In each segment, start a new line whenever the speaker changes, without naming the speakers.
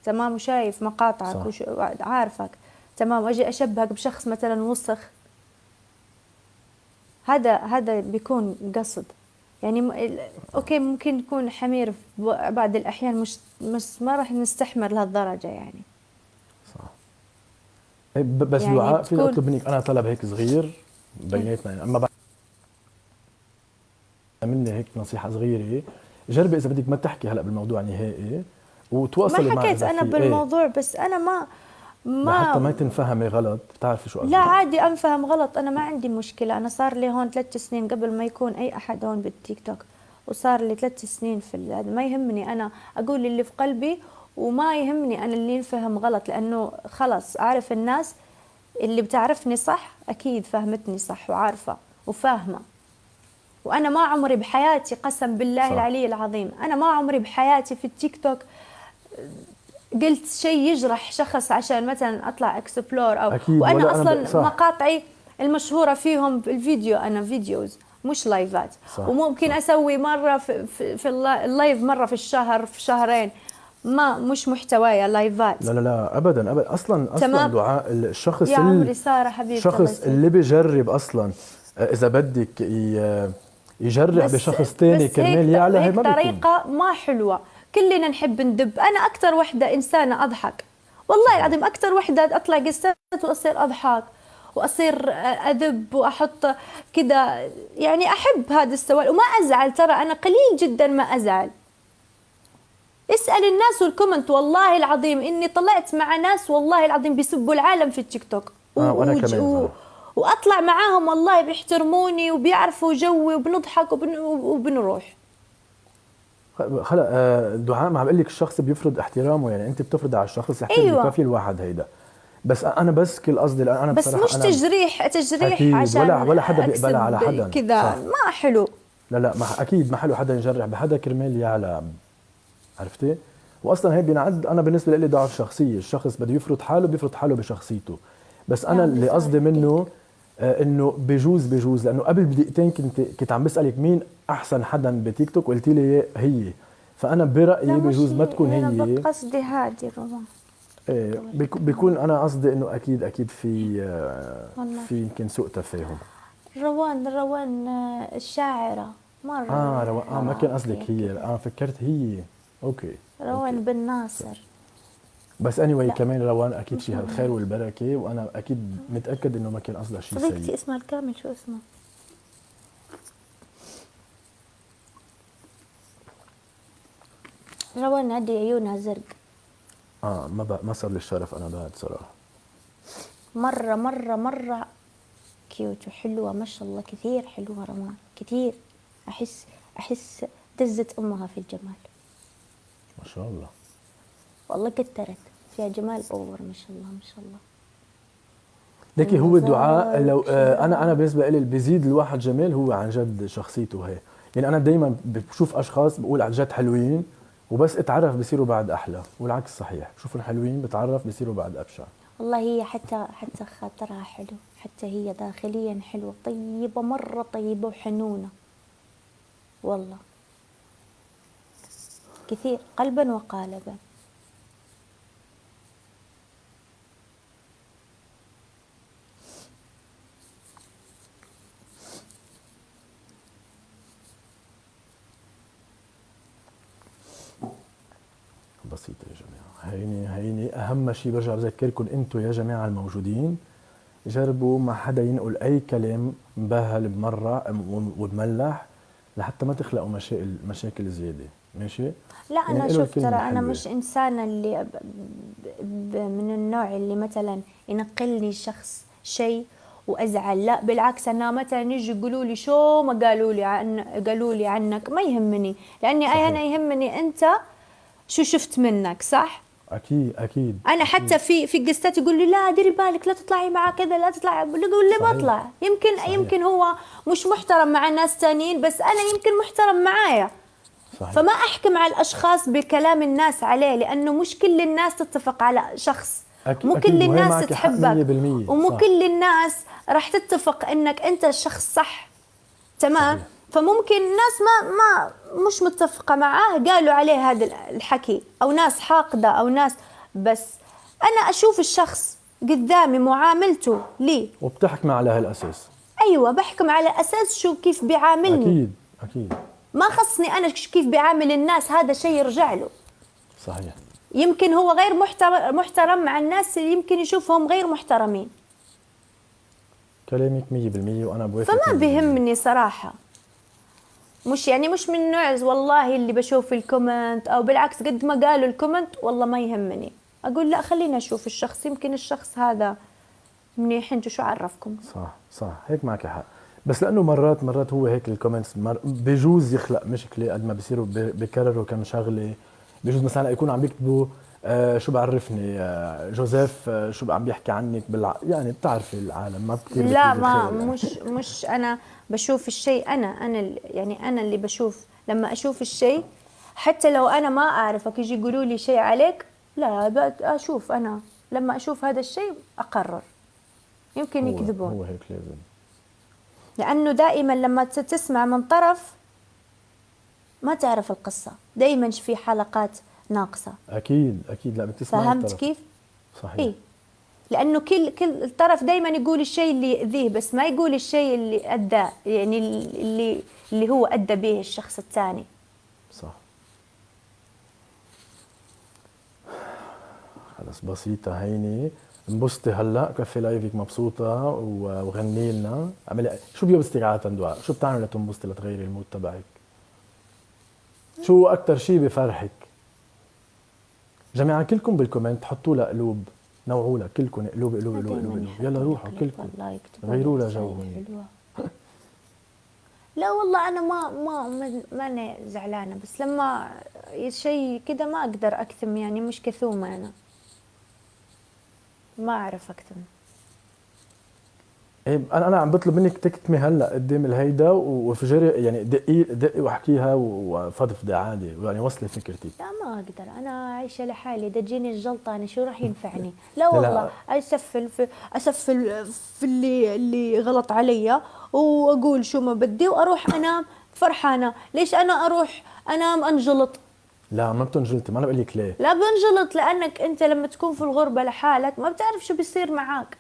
تمام، وشايف مقاطعك وعارفك، تمام، واجي اشبهك بشخص مثلا وسخ، هذا بيكون قصد. يعني اوكي ممكن يكون حمير في بعض الاحيان، مش ما راح نستحمل لهالدرجه يعني.
صح. بس
يعني
دعاء فيني
بتكون
اطلب منك انا طلب هيك صغير بيناتنا يعني، اما بعد مني هيك نصيحه صغيره، جربي اذا بدك ما تحكي هلا بالموضوع نهائي،
ما
وتواصلي معه
حكيت
اذا
انا
في ايه،
بالموضوع، بس انا
لحتى
ما
ما تنفهمي غلط، بتعرفي شو
لا
قصدي.
عادي انفهم غلط، انا ما عندي مشكله. انا صار لي هون 3 سنين قبل ما يكون اي احد هون بالتيك توك، وصار لي 3 سنين في هذا. ما يهمني انا اقول اللي في قلبي، وما يهمني انا اللي ينفهم غلط، لانه خلص اعرف الناس اللي بتعرفني صح اكيد فهمتني صح وعارفه وفاهمه. وانا ما عمري بحياتي، قسم بالله
صح.
العلي العظيم، انا ما عمري بحياتي في التيك توك قلت شيء يجرح شخص عشان مثلا اطلع اكسبلور او.
اكيد،
وانا
ولا انا
اصلا
صح.
مقاطعي المشهوره فيهم بالفيديو، انا فيديوز مش لايفات.
صح.
وممكن
صح.
اسوي مره في اللايف مره في الشهر، في شهرين، ما مش محتوايا لايفات.
لا لا لا ابدا ابدا، اصلا
تمام.
دعاء
يا عمري ساره حبيبتي الله
الشخص
يسعدك.
اللي بيجرب اصلا، اذا بدك يجرح
بس
بشخص تاني
بس
كرمال يعلى، هي
هيك
ما بيكون.
طريقة ما حلوة. كلنا نحب ندب، أنا أكثر وحدة إنسانة أضحك، والله
صحيح.
العظيم أكثر وحدة أطلع قصات وأصير أضحك وأصير أذب وأحط كده. يعني أحب هذا السوال وما أزعل، ترى أنا قليل جدا ما أزعل. اسأل الناس والكومنت، والله العظيم إني طلعت مع ناس والله العظيم بيسبوا العالم في التيك توك
وانا كمان صراحه.
وأطلع معاهم والله بيحترموني وبيعرفوا جوي وبنضحك وبنروح.
خلق دعاء، ما عم بقول لك الشخص بيفرض احترامه، يعني انت بتفرض على الشخص يحترمك، ما
ايوه،
في الواحد هيدا. بس انا بس كل قصدي، لان انا
بس
بصراحه
مش
انا
تجريح
اكيد،
عشان
ولا حدا بيقبلها على
اكسب
حدا.
كذا،
صح.
ما حلو.
لا لا، ما اكيد ما حلو حدا يجرح بحدا كرمال يعلى، عرفتي. واصلا هي بينعد، انا بالنسبه لي ضعف شخصيه، الشخص بده يفرض حاله بيفرض حاله بشخصيته. بس
يا
انا
عمري
اللي
سارة
قصدي منه
حبيبتي.
انه بجوز لانه قبل بدقيقتين كنت عم بسالك مين احسن حدا بتيك توك، قلتي لي هي. فانا
لا
برايي
مش
بجوز ما
هي،
تكون
انا
هي.
بقصدي هادي روان.
بيكون انا قصدي انه اكيد في
والله
في يمكن سوء تفاهم.
روان الشاعرة مرة.
ما كان قصدك
هيك
هي،
كذا.
فكرت هي. اوكي. اوكي.
روان بن ناصر.
بس anyway
لا
كمان روان اكيد
مش
فيها
روان.
الخير والبركه، وانا اكيد متاكد انه ما كان قصدها شيء
صديقتي
سيء.
اسمها الكامل شو اسمه؟ روان هدي عيونها زرق.
ما صار لي الشرف انا بعد صراحه.
مرة كيوت وحلوة ما شاء الله، كثير حلوة روان كثير. أحس دزت أمها في الجمال.
ما شاء الله.
والله كترت فيها جمال أوفر، ما شاء الله ما شاء الله.
لكن هو الدعاء
النظر
لو انا
بشجاع.
بالنسبه لي اللي بيزيد الواحد جمال هو عن جد شخصيته هي. يعني انا دائما بشوف اشخاص بقول عن جد حلوين، وبس اتعرف بصيروا بعد احلى، والعكس صحيح، بشوف الحلوين بتعرف بصيروا بعد ابشع.
والله هي حتى خاطرها حلو، حتى هي داخليا حلوة، طيبة مرة طيبة وحنونة والله، كثير قلبا وقالبا.
بسيطه يا جماعه، هيني اهم شيء برجع بذكركم انتم يا جماعه الموجودين، جربوا ما حدا ينقل اي كلام مبهل بمره وبملح، لحتى ما تخلقوا مشاكل زياده. ماشي.
لا
يعني
أنا
انقلوا
شوف،
الكلمه
ترى أنا
الحلوه.
مش إنسانة اللي من النوع اللي مثلا ينقلني شخص شيء وأزعل. لا بالعكس، أنا مثلا يجي يقولوا لي شو ما قالوا لي عنك، ما يهمني، لأني أنا
صحيح.
يهمني أنت شو شفت منك، صح؟
اكيد اكيد
انا
اكيد.
حتى في قصات يقول لي لا ديري بالك لا تطلعي معه كذا، لا تطلعي، بقول لي
صحيح.
بطلع.
صحيح.
يمكن هو مش محترم مع ناس ثانيين، بس انا يمكن محترم معايا.
صحيح.
فما احكم على الاشخاص بكلام الناس عليه، لانه مش كل الناس تتفق على شخص، مو كل
اكيد، وهي
الناس
معك حق
تحبك،
100%.
ومو
صح.
كل الناس راح تتفق انك انت الشخص صح. تمام.
صحيح.
فممكن ناس ما مش متفقة معاه قالوا عليه هذا الحكي، أو ناس حاقدة أو ناس، بس أنا أشوف الشخص قدامي معاملته لي،
وبتحكم على هالاساس.
أيوة بحكم على أساس شو كيف بيعاملني.
اكيد اكيد.
ما خصني أنا كيف بيعامل الناس، هذا شيء يرجع له.
صحيح.
يمكن هو غير محترم مع الناس اللي يمكن يشوفهم غير محترمين.
كلامك 100% وانا بوافق.
فما بيهمني صراحة، مش يعني مش من النوع والله اللي بشوف الكومنت، او بالعكس قد ما قالوا الكومنت والله ما يهمني، اقول لا خلينا نشوف الشخص، يمكن الشخص هذا منيح، انتوا شو عرفكم.
صح صح، هيك معك حق. بس لانه مرات هو هيك الكومنتس بجوز يخلق مشكله قد ما بيصيروا بكرروا كم شغله. بجوز مثلا يكونوا عم يكتبوا شو بعرفني جوزيف شو عم بيحكي عنك يعني بتعرفي العالم ما كثير
لا ما
يعني.
مش انا بشوف الشيء، يعني انا اللي بشوف لما اشوف الشيء، حتى لو انا ما اعرفك يجي يقولوا لي شيء عليك، لا اشوف انا لما اشوف هذا الشيء اقرر. يمكن يكذبون،
هو هيك لازم،
لانه دائما لما تسمع من طرف ما تعرف القصة، دائما في حلقات ناقصة.
اكيد اكيد. لا بتسمع
فهمت
الطرف.
كيف؟
صحيح.
إيه؟ لأنه كل طرف دائما يقول الشيء اللي يأذيه، بس ما يقول الشيء اللي أدى، يعني اللي هو أدى به الشخص الثاني.
صح. خلص بسيطة هيني، انبسطي هلا، كفي لايفك مبسوطة وغني لنا، اعملي شو بيبسطك عادة دعاء؟ شو بتعملي لتنبسطي لتغيري المود تبعك؟ شو أكتر شيء بفرحك؟ جماعة كلكم بالكومنت حطوا لها قلوب، نوعوا لها كلكم قلوب قلوب قلوب قلوب، يلا روحوا كلكم غيروا لها جوهم.
لا والله أنا ماني زعلانة، بس لما شيء كده ما أقدر أكتم، يعني مش كثومة أنا، ما أعرف أكتم.
إيه انا عم بطلب منك تكتمي هلا قدام الهيدا وفجري، يعني دقي واحكيها وفضفضي عادي، يعني وصلي فكرتي.
لا ما أقدر، أنا عايشة لحالي، إذا تجيني الجلطة أنا شو راح ينفعني؟ لا والله أسفل في اللي غلط علي، وأقول شو ما بدي وأروح أنام فرحانة. ليش أنا أروح أنام أنجلط؟
لا ما بتنجلطي، ما انا بقول لك ليه.
لا بنجلط، لأنك أنت لما تكون في الغربة لحالك ما بتعرف شو بيصير معاك.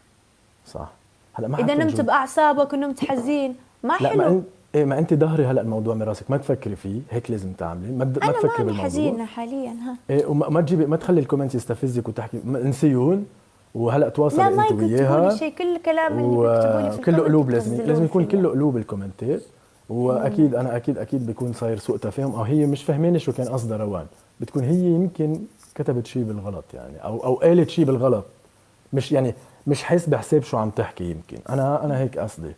صح. هلا ما
إذا نمت بأعصابك ونمت حزين ما
لا
حلو.
ما انت ظهري هلا الموضوع من راسك، ما تفكري فيه، هيك لازم تعملي، ما
أنا
تفكري
ماني
بالموضوع.
حزينة حاليا. ها
ايه وما تجيبي، ما تخلي الكومنت يستفزك وتحكي، انسيون وهلا تواصلي
لا
انت
ما
وياها.
يكتبوا لي شيء، كل الكلام اللي بيكتبوا لي في
كله قلوب،
الكومنت
لازم يكون
ينزلوه
كله قلوب الكومنتات. واكيد انا اكيد بيكون صاير سوء تفاهم، او هي مش فهمانه شو كان قصدها روان، بتكون هي يمكن كتبت شيء بالغلط يعني، او قالت شيء بالغلط، مش يعني مش حاسس بحساب شو عم تحكي. يمكن انا هيك قصدي،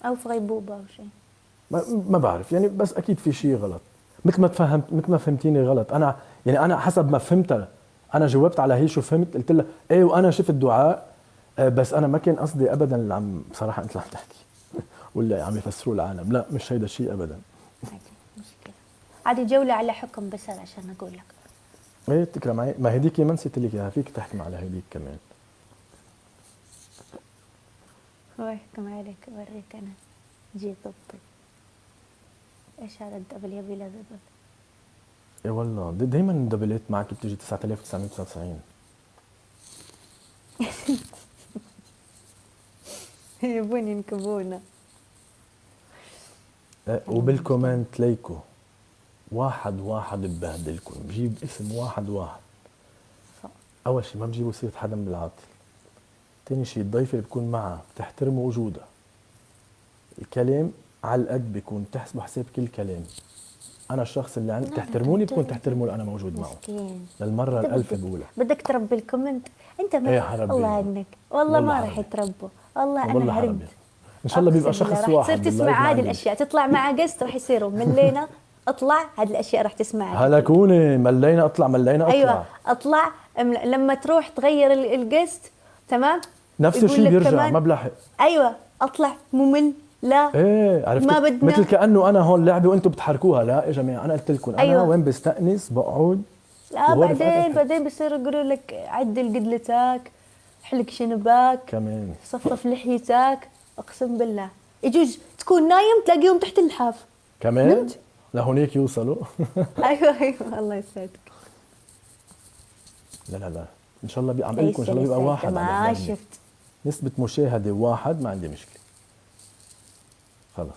أو في غيبوبة أو شيء.
ما بعرف يعني، بس اكيد في شيء غلط، مثل ما فهمتيني غلط. انا يعني انا حسب ما فهمتها، انا جاوبت على هي شو فهمت، قلت لها ايه وانا شفت دعاء، بس انا ما كان قصدي ابدا اللي عم بصراحه انت اللي عم تحكي ولا عم يفسروا العالم، لا مش هيدا الشيء ابدا.
عادي مشكلة، عادي جولة على حكم بس عشان أقول لك.
ايه تكرم معي، ما هديك ما نسيت لك اياها، فيك تحكم على هديك كمان.
هو يحكم عليك، أوريك أنا جيت ضبطي. إيش هذا الدبل يا بلا دبل؟
ايه والله دايما الدبلات معك بتيجي 9999.
يبون ينكبونا.
وبالكومنت ليكو واحد ببهدلكم، بجيب اسم واحد. اول شيء ما بجيبوا سيره حدا بالعاطل، ثاني شيء الضيفه اللي بكون معها بتحترموا وجودها، الكلام على القد بيكون تحسبوا حساب كل كلام. انا الشخص اللي عندي تحترموني بكون تحترموا اللي انا موجود معه.
مسكين.
للمره الألف بقولها.
بدك تربي الكومنت انت ما
ايه
الله عنك والله ما راح يتربوا. والله انا هربت
ان شاء الله بيبقى شخص واحد.
تصير تسمع هذه الاشياء، تطلع مع قست راح يصيروا ملينا اطلع هذه الاشياء راح تسمعها.
هلكوني ملينا اطلع
ايوه اطلع لما تروح تغير القست تمام
نفس الشيء بيرجع ما بلاحق.
ايوه اطلع ممل. لا
ايه عرفت،
ما بدنا
مثل كانه انا هون لعبه وانتم بتحركوها. لا يا جماعه انا قلت لكم انا
أيوة.
وين بستانس بقعد.
لا بعدين بصيروا يقولوا لك عدل قدلتك، حلق شنباك
كمان،
صفف لحيتك. اقسم بالله يجوز تكون نايم تلاقيهم تحت اللحاف.
كمان
نمت.
لهونيك يوصلوا.
ايوه الله يسعدك.
لا لا لا، ان شاء الله عم اقول لكم ان شاء الله بيبقى واحد
ما
على البرنامج.
شفت.
نسبة مشاهدة واحد، ما عندي مشكلة. خلص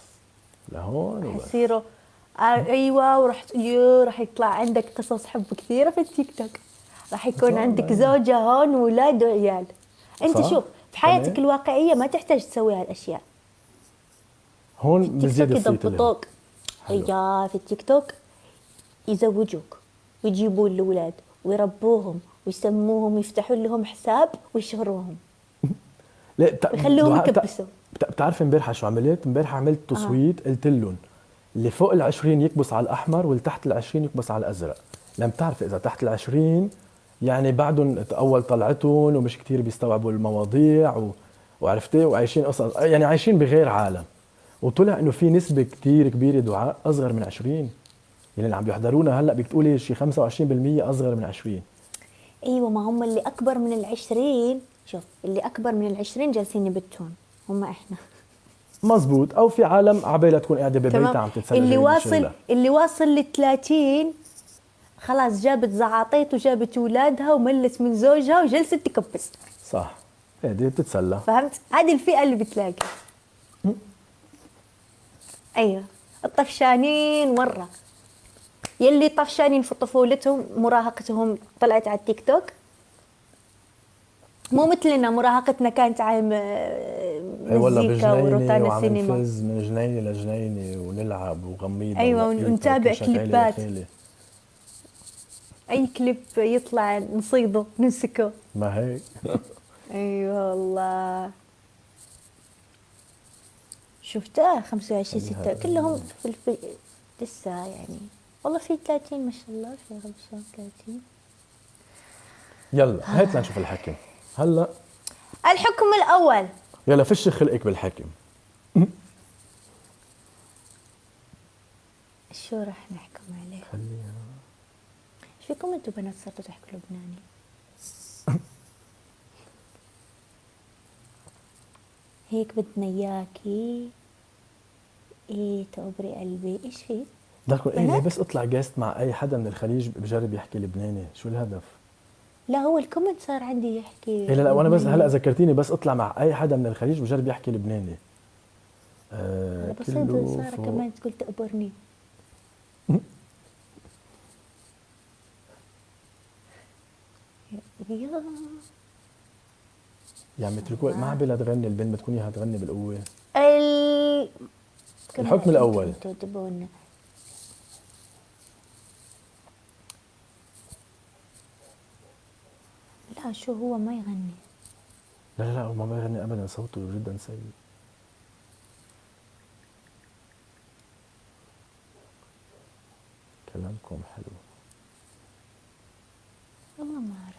لهون وبس.
حيصيروا ايوه، راح يطلع عندك قصص حب كثيره في التيك توك. راح يكون عندك زوجه هون واولاد وعيال. انت
صح؟
شوف في حياتك
تمام.
الواقعيه ما تحتاج تسوي هالاشياء.
هون
التيك
بزيادة
توك
الصيت لهم.
يضبطوك.
حلو.
يا في التيك توك يزوجوك ويجيبون الاولاد ويربوهم ويسموهم ويفتحوا لهم حساب ويشهروهم
لا
ويخلوهم يكبسوا.
بتعرف امبارحه شو عملت؟ امبارحه عملت تصويت، قلت لهم اللي فوق ال20 يكبس على الاحمر واللي تحت ال20 يكبس على الازرق. لما بتعرف اذا تحت ال20 يعني بعدهم اول طلعتهم ومش كتير بيستوعبوا المواضيع وعرفتي وعايشين قصص، يعني عايشين بغير عالم. وطلع انه في نسبه كتير كبيره دعاء اصغر من 20، يعني اللي عم بيحضرونا هلا بتقولي شي 25% اصغر من 20.
ايوه، ما هم اللي اكبر من ال20، شوف اللي اكبر من ال20 جالسين يبتون، هم احنا.
مزبوط. او في عالم عبالها تكون قاعده ببيتها عم تتسلى
اللي واصل ل30 خلاص جابت زعاطيت وجابت اولادها وملت من زوجها وجلست تكبس.
صح، هذه بتتسلى.
فهمت؟ هذه الفئه اللي بتلاقي. ايوه الطفشانين مره، يلي طفشانين في طفولتهم مراهقتهم طلعت على التيك توك. مو مثلنا مراهقتنا كانت على مزيكا وروتانا سينما.
ونفز من جنينه لجنينه ونلعب وغميضه.
ايوه ونتابع كليبات. اي كليب يطلع نصيده نمسكه.
ما هيك.
ايوه والله. شفتها 25 6 كلهم في لسه يعني. والله في 30 ما شاء الله، في 35.
يلا هات لنشوف الحكم هلا.
الحكم الاول.
يلا فش خلقك بالحكم.
شو راح نحكم عليه؟
خليها.
ايش فيكم انتم بنات صرتوا تحكوا لبناني؟ هيك بدنا اياكي. ايه تقبري قلبي، ايش في؟
بدكم ايه بس اطلع جاست مع اي حدا من الخليج بجرب يحكي لبناني، شو الهدف؟
لا هو الكومنت صار عندي يحكي.
إيه لا وانا بس هلا ذكرتيني، بس اطلع مع اي حدا من الخليج بجرب يحكي لبناني.
بس سارة كمان تقول تقبرني.
يا عم اتركوا، ما عم تغني البنت، بتكون اياها تغني بالقوه. الحكم الاول.
لا شو هو ما يغني.
لا هو ما بيغني ابدا، صوته جدا سيء. كلامكم حلو.
والله ما اعرف.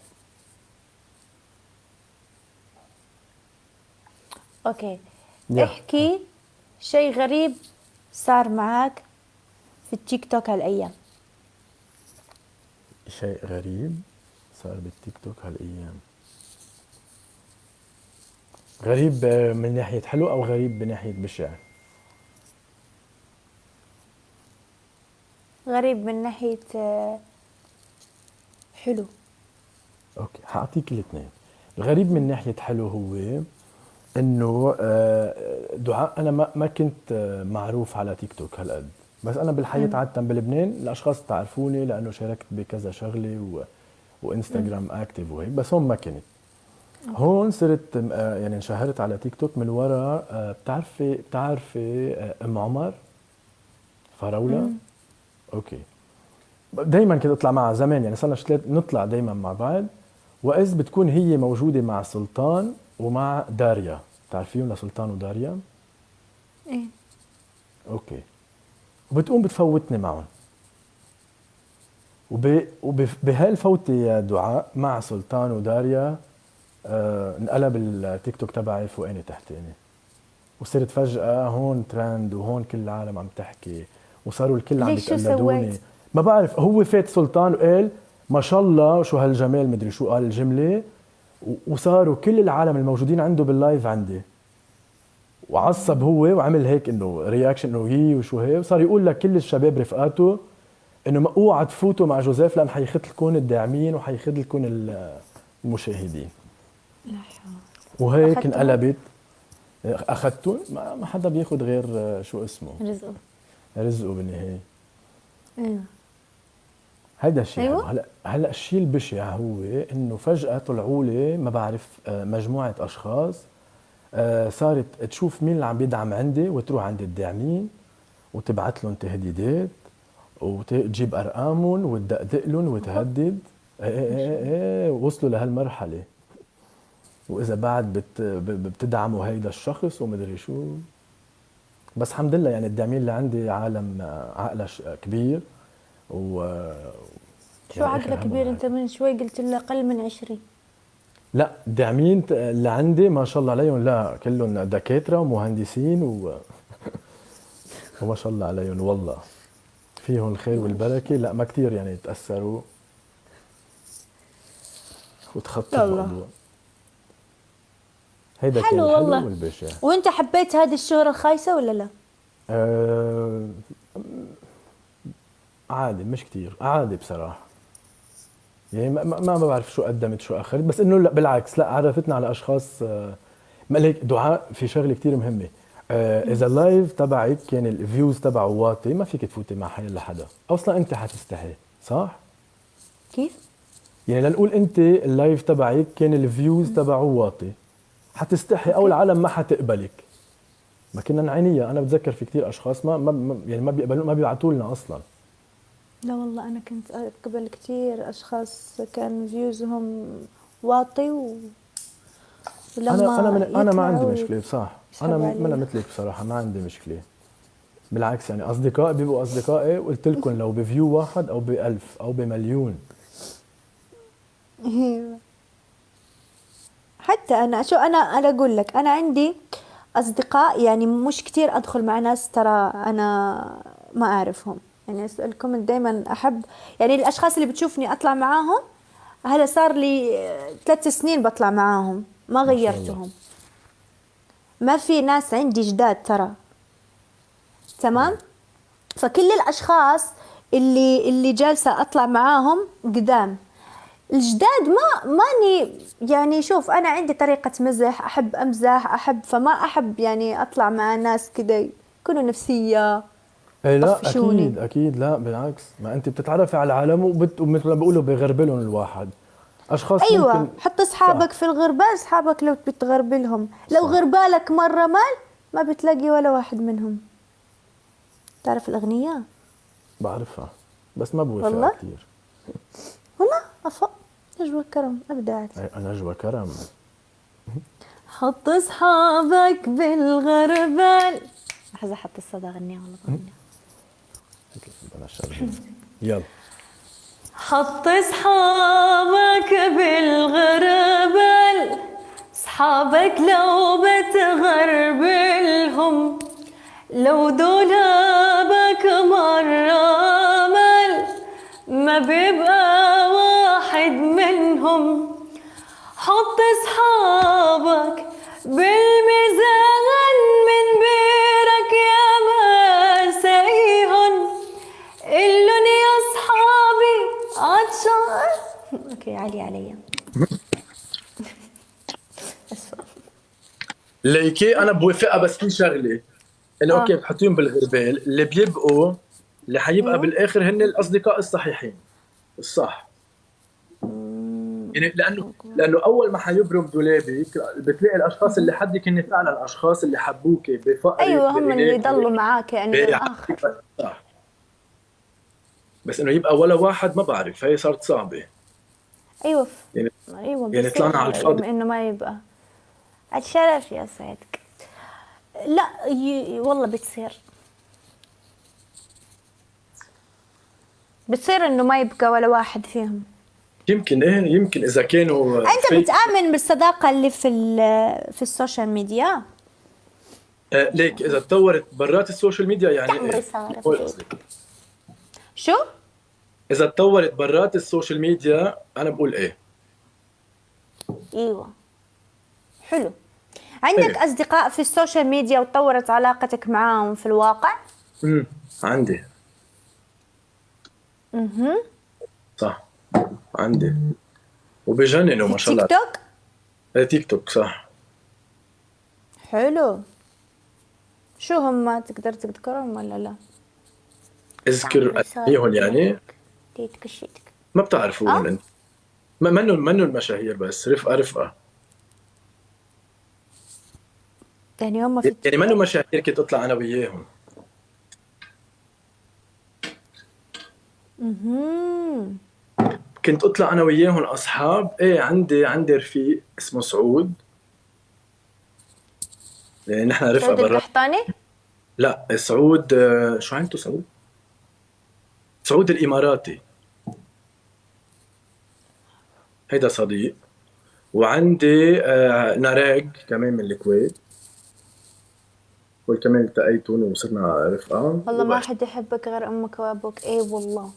اوكي احكي شيء غريب صار معك في التيك توك هالايام.
شيء غريب صار بالتيك توك هالايام. غريب من ناحيه حلو او غريب بناحيه بشع؟
غريب من ناحيه حلو.
اوكي حاعطيك الاثنين. الغريب من ناحيه حلو هو انه دعاء انا ما كنت معروف على تيك توك هالقد، بس انا بالحياه عاده بلبنان الاشخاص تعرفوني لانه شاركت بكذا شغله وانستغرام اكتيف وهيك، بس هون ما كنت. هون صرت يعني انشهرت على تيك توك من وراء بتعرفي ام عمر فراوله. اوكي دائما كنت اطلع معها زمان، يعني صرنا نطلع دائما مع بعض، واذ بتكون هي موجوده مع سلطان ومع داريا. تعرفيهم لسلطان وداريا؟
ايه
اوكي. وبتقوم بتفوتني معهم، وبهالفوتة يا دعاء مع سلطان وداريا انقلب التيك توك تبعي فوقاني تحتاني، وصرت فجأة هون ترند وهون كل العالم عم تحكي، وصاروا الكل عم يتقلدوني. ما بعرف، هو فات سلطان وقال ما شاء الله شو هالجمال، مدري شو قال الجملة، وصاروا كل العالم الموجودين عنده باللايف عندي، وعصب هو وعمل هيك انه رياكشن انه هي وشو هي، وصار يقول لك كل الشباب رفقاته انه اوعى تفوتوا مع جوزيف لان حيخذلكم الداعمين وحيخذلكم المشاهدين.
لا حول.
وهيك
أخدتهم؟
انقلبت. اخذتهم، ما حدا بياخذ غير شو اسمه
رزقه.
رزقه بالنهايه.
ايوه.
هيدا الشيء
أيوة.
حلو. هلا الشيء البشع هو انه فجأة طلعوا لي ما بعرف مجموعة اشخاص صارت تشوف مين اللي عم بيدعم عندي وتروح عند الداعمين وتبعت لهم تهديدات وتجيب ارقامهم وتدقدق لهم وتهدد. ايه وصلوا لهالمرحلة. واذا بعد بتدعموا هيدا الشخص ومدري شو. بس الحمد لله يعني الداعمين اللي عندي عالم عقله كبير و
شو عقلك كبير؟ انت من شوي قلت لي اقل من 20.
لا الداعمين اللي عندي ما شاء الله عليهم، لا كلهم دكاترة ومهندسين وما شاء الله عليهم والله فيهم الخير والبركة. لا ما كتير يعني تأثروا وتخطوا الموضوع. هيدا كان
حلو
الحلو
والله.
والبشع.
وانت حبيت هذه الشهرة الخايسة ولا لا؟
أه عادي، مش كتير عادي بصراحة. يعني ما بعرف شو قدمت شو اخرت، بس انه لا بالعكس، لا عرفتنا على اشخاص. ما ليك دعاء في شغله كتير مهمه. اذا اللايف تبعك كان الفيوز تبعه واطي ما فيك تفوتي مع حي لحدا، اصلا انت حتستحي صح.
كيف؟
يعني لنقول انت اللايف تبعك كان الفيوز تبعه واطي، حتستحي او العالم ما حتقبلك. ما كنا نعينيها. انا بتذكر في كتير اشخاص يعني ما بيقبلوا، ما بيبعتوا لنا اصلا.
لا والله أنا كنت قبل كتير أشخاص كان فيوزهم واطي ولما
انا ما عندي
يطلعوا
مشكله بصح.
يسحبوا
انا
علي.
مثلك بصراحه ما عندي مشكله. بالعكس يعني اصدقائي بيبقوا اصدقائي، قلت لكم لو بفيو واحد او بألف او بمليون.
أيوة. حتى أنا شو أنا أقول لك، أنا عندي أصدقاء يعني مش كتير أدخل مع ناس ترى أنا ما أعرفهم. يعني أسألكم دايما أحب يعني الأشخاص اللي بتشوفني أطلع معاهم. هذا صار لي 3 سنين بطلع معاهم ما
ما شاء الله.
غيرتهم. ما في ناس عندي جداد ترى. تمام. فكل الاشخاص اللي جالسه اطلع معاهم قدام الجداد ماني يعني. شوف انا عندي طريقه مزح، احب امزح، فما احب يعني اطلع مع ناس كده يكونوا نفسيه
ايه لا
طفشوني.
اكيد لا بالعكس. ما انت بتتعرفي على العالم ومثل ما بيقولوا بغربلهم الواحد اشخاص
ايوه،
ممكن.
حط
صح
اصحابك في الغربال، اصحابك لو بتغربلهم لو
صح
غربالك مره ما بتلاقي ولا واحد منهم. تعرف الاغنيه؟
بعرفها بس ما بوافقها
والله
كتير.
والله افا نجوى كرم ابدعت.
ايه نجوى كرم.
حط اصحابك بالغربال. لحظة حط الصدى غنيها والله غنيها.
انا شغله يلا.
حط اصحابك بالغربال، اصحابك لو بتغربلهم لو دولابك مرة مال ما بيبقى واحد منهم. حط اصحابك بالميزان من بيرك يا مسايهن قلن يا اصحابي عطشان. اوكي علي عليا. اسفه.
ليكي انا بوافقها بس في شغله انه اوكي بتحطيهم بالغربال اللي بيبقوا اللي حيبقى
ايوه.
بالاخر هن الاصدقاء الصحيحين الصح. يعني لانه اول ما حيبرم دولابك بتلاقي الاشخاص اللي حدك هن فعلا الاشخاص اللي حبوك بفقرك
ايوه هم اللي
بغناك
يضلوا معاك يعني للاخر.
صح. بس انه يبقى ولا واحد ما بعرف، هي صارت صعبه.
ايوه
يعني
ايوه
يعني طلعنا على الفاضي.
انه ما يبقى الشرف يا سعدك. لا والله بتصير انه ما يبقى ولا واحد فيهم.
يمكن ايه يمكن اذا كانوا
انت بتآمن بالصداقة اللي في السوشيال ميديا؟
ليك اذا تطورت برات السوشيال ميديا يعني
عمري
ايه؟
صارت شو؟
اذا تطورت برات السوشيال ميديا انا بقول ايه.
ايوه حلو. عندك
ايه.
أصدقاء في السوشيال ميديا وتطورت علاقتك معاهم في الواقع؟
عندي. صح، عندي، وبجننوا
في
ما شاء
التيك
الله.
توك؟
إيه، تيك توك صح.
حلو. شو هم، تقدر تذكرهم ولا لا؟
اذكر اساميهم يعني.
تيتك شيتك.
ما بتعرفوهم انت. منو المشاهير، بس رفقه رفقه.
يعني هم في التيك
يعني منو
توك؟
مشاهير كنت اطلع انا وياهم. كنت اطلع انا وياهم اصحاب. ايه، عندي رفيق اسمه سعود. يعني نحن رفقه
سعود
برا.
القحطاني؟
لا، سعود، شو عندته سعود؟ سعود الاماراتي. هيدا صديق. وعندي نراج كمان من الكويت. كمان التقيتون وصرنا رفقه
والله ما
وبس.
حد يحبك غير أمك وأبوك، إيه والله.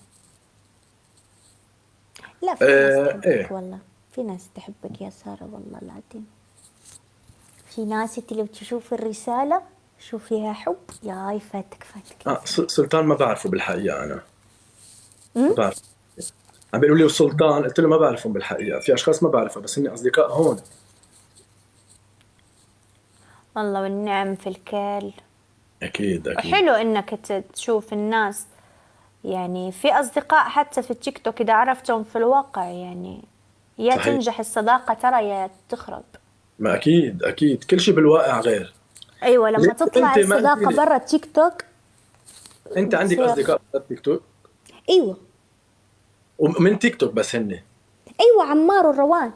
لا، في ناس تحبك
ايه.
والله. في ناس تحبك يا سارة والله العظيم. في ناس انت لو تشوف الرسالة شو فيها حب، ياي فاتك فاتك يا سارة.
سلطان ما بعرفه بالحقيقه انا. ما بعرف. عم بيقولوا لي السلطان، قلت له ما بعرفهم بالحقيقه، في اشخاص ما بعرفها بس هن اصدقاء هون.
والله والنعم في الكل.
اكيد اكيد.
حلو انك تشوف الناس، يعني في اصدقاء حتى في التيك توك اذا عرفتهم في الواقع، يعني يا
صحيح.
تنجح الصداقة ترى يا تخرب.
ما اكيد اكيد، كل شيء بالواقع غير.
ايوه، لما
ليه
تطلع
انت ما قلت
الصداقة
لي؟
برا التيك توك
انت عندك
بتصير.
اصدقاء على التيك توك؟
ايوه.
ومن تيك توك بس هن؟
ايوه، عمار وروان.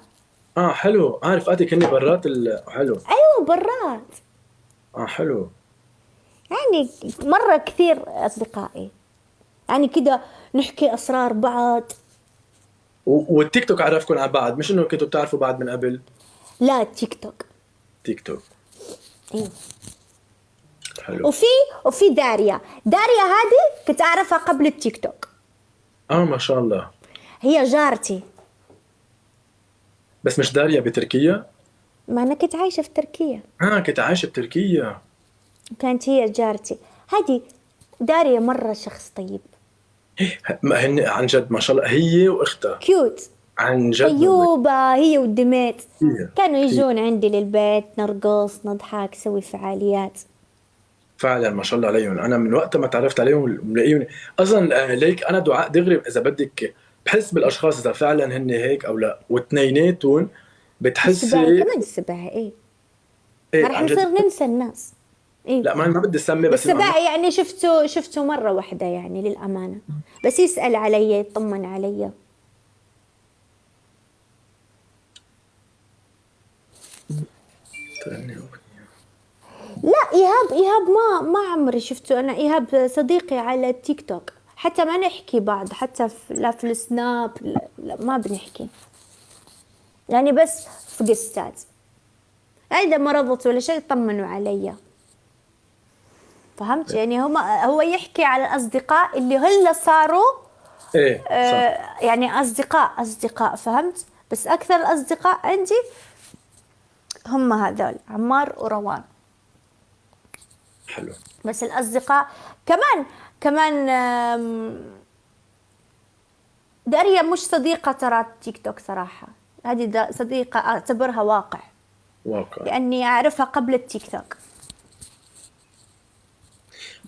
اه حلو، عارف اتك هن برات حلو.
ايوه برات.
اه حلو.
يعني مرة كثير اصدقائي، يعني كده نحكي اسرار بعض.
والتيك توك عرفكم على بعض، مش انه كنتوا بتعرفوا بعض من قبل؟
لا، تيك توك.
تيك توك.
ايوه.
حلو.
وفي داريا هذه كنت اعرفها قبل التيك توك.
اه ما شاء الله.
هي جارتي.
بس مش داريا بتركيا؟
ما انا كنت عايشة في تركيا،
كنت عايشه بتركيا.
كانت هي جارتي. هذه داريا مرة شخص طيب،
ما هن عن جد ما شاء الله، هي واختها.
كيوت،
عن جد
طيوبة هي والدميت.
كثير
كانوا
كثير.
يجون عندي للبيت، نرقص نضحك نسوي فعاليات.
فعلا ما شاء الله عليهم. انا من وقت ما تعرفت عليهم ملاقيهم اصلا. ليك انا دعاء دغري اذا بدك بحس بالاشخاص اذا فعلا هن هيك او لا، واثنيناتهم
السباعي
بتحسي.
كمان السباعي، ايه. ما
ايه
راح
عن جد.
نصير ننسى الناس. ايه.
لا ما بدي اسمي بس انه
السباعي يعني شفته مرة واحدة يعني للأمانة، بس يسأل علي يطمن علي. لا، إيهاب ما عمري شفته. أنا إيهاب صديقي على التيك توك، حتى ما نحكي بعض، حتى لا في السناب، لا ما بنحكي، يعني بس في قصات. إذا مرضت ولا شيء طمنوا علي. فهمت؟ يعني هو يحكي على الأصدقاء اللي هلا صاروا
ايه صح.
يعني أصدقاء، فهمت؟ بس أكثر الأصدقاء عندي هم هذول عمار وروان.
حلو.
بس الأصدقاء كمان داريا مش صديقة ترى تيك توك صراحة، هذه صديقة أعتبرها واقع،
واقع.
لأني أعرفها قبل التيك توك.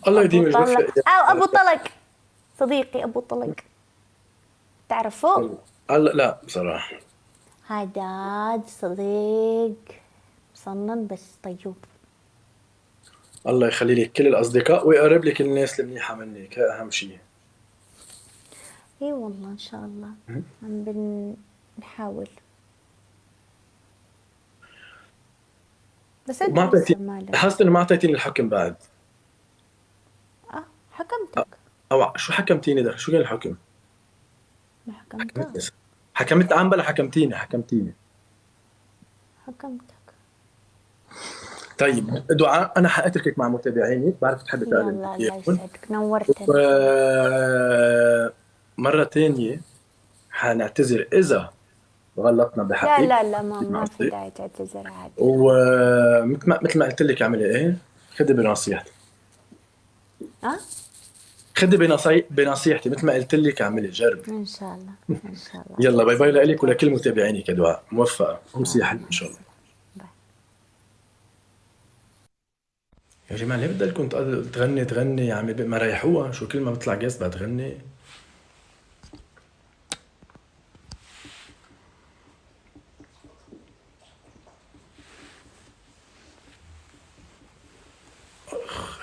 الله
أبو
يديم الوفاء.
طلق أو أبو طلق، صديقي أبو طلق، تعرفوه؟
الله لا بصراحه.
هذا صديق مصنن بس طيوب.
الله يخلي لك كل الاصدقاء ويقرب لك الناس المنيحه منك، هي اهم شيء.
اي والله ان شاء الله عم بنحاول، بس
وما
انت لسه
اعطيتي،
مالك.
لاحظت انه ما اعطيتيني الحكم بعد.
حكمتك.
او شو حكمتيني ده؟ شو كان الحكم؟
ما حكمتك.
حكمتني. حكمت عم بلا حكمتيني.
حكمتك.
طيب دعاء، انا حاتركك مع متابعيني، بعرف تحبي تقري
يلا الله
اياهم.
يسعدك، نورتني.
مرة تانية حنعتذر إذا غلطنا
لا
بحقك.
لا لا،
ما
ما في
قصدي.
داعي تعتذر عادي خلاص.
ومثل ما قلت لك اعملي ايه، خدي بنصيحتي.
اه،
خدي بنصيحتي مثل ما قلت لك اعملي، جربي.
ان شاء الله. ان شاء الله
يلا باي باي
التزم
لك ولكل
خطوات الجاية.
متابعينك يا دعاء، موفقة
يلا
وامسي حلو
مع
ان شاء الله.
السلامة. باي.
يا جماعة ليه بدكم تغني تغني يا عمي، ما ريحوها، شو كل ما بيطلع جيست بدها تغني.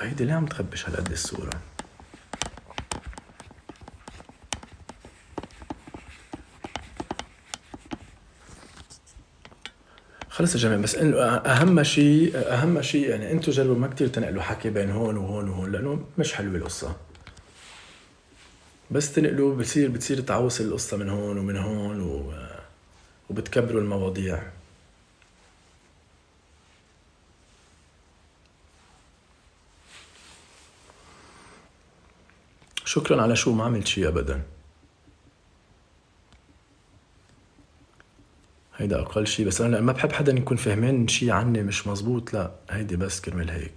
هيدي ليه عم تخبش هالقد الصورة؟ خلص يا جماعة، بس انه اهم شيء يعني انتم جربوا ما كتير تنقلوا حكي بين هون وهون وهون، لانه مش حلوة القصة. بس تنقلوا بتصير تعوص القصة من هون ومن هون وبتكبروا المواضيع. شكرا على شو، ما عملت شيء ابدا. هيدا اقل شيء، بس انا ما بحب حدا يكون فهمان شيء عني مش مزبوط، لا هيدي بس كرمال هيك.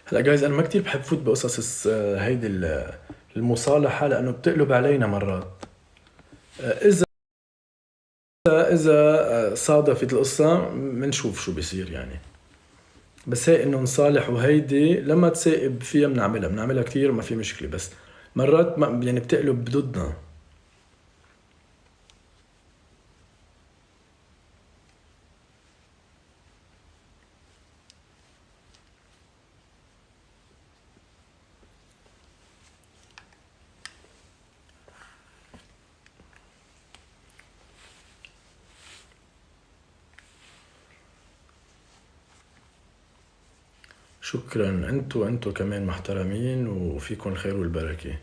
هلا جايز انا ما كتير بحب فوت بقصص هيدي المصالحة، لانه بتقلب علينا مرات. اذا صادفت القصة منشوف شو بيصير يعني. بس هي انه نصالح، وهيدي لما تسائب فيها بنعملها كتير ما في مشكلة، بس مرات ما يعني بتقلب ضدنا. شكرا، انتو كمان محترمين وفيكن الخير والبركة.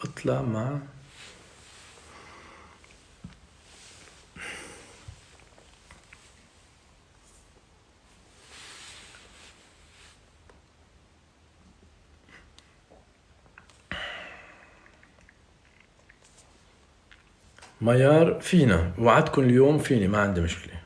اطلع مع ميار. فينا وعدكن اليوم، فيني ما عندي مشكلة.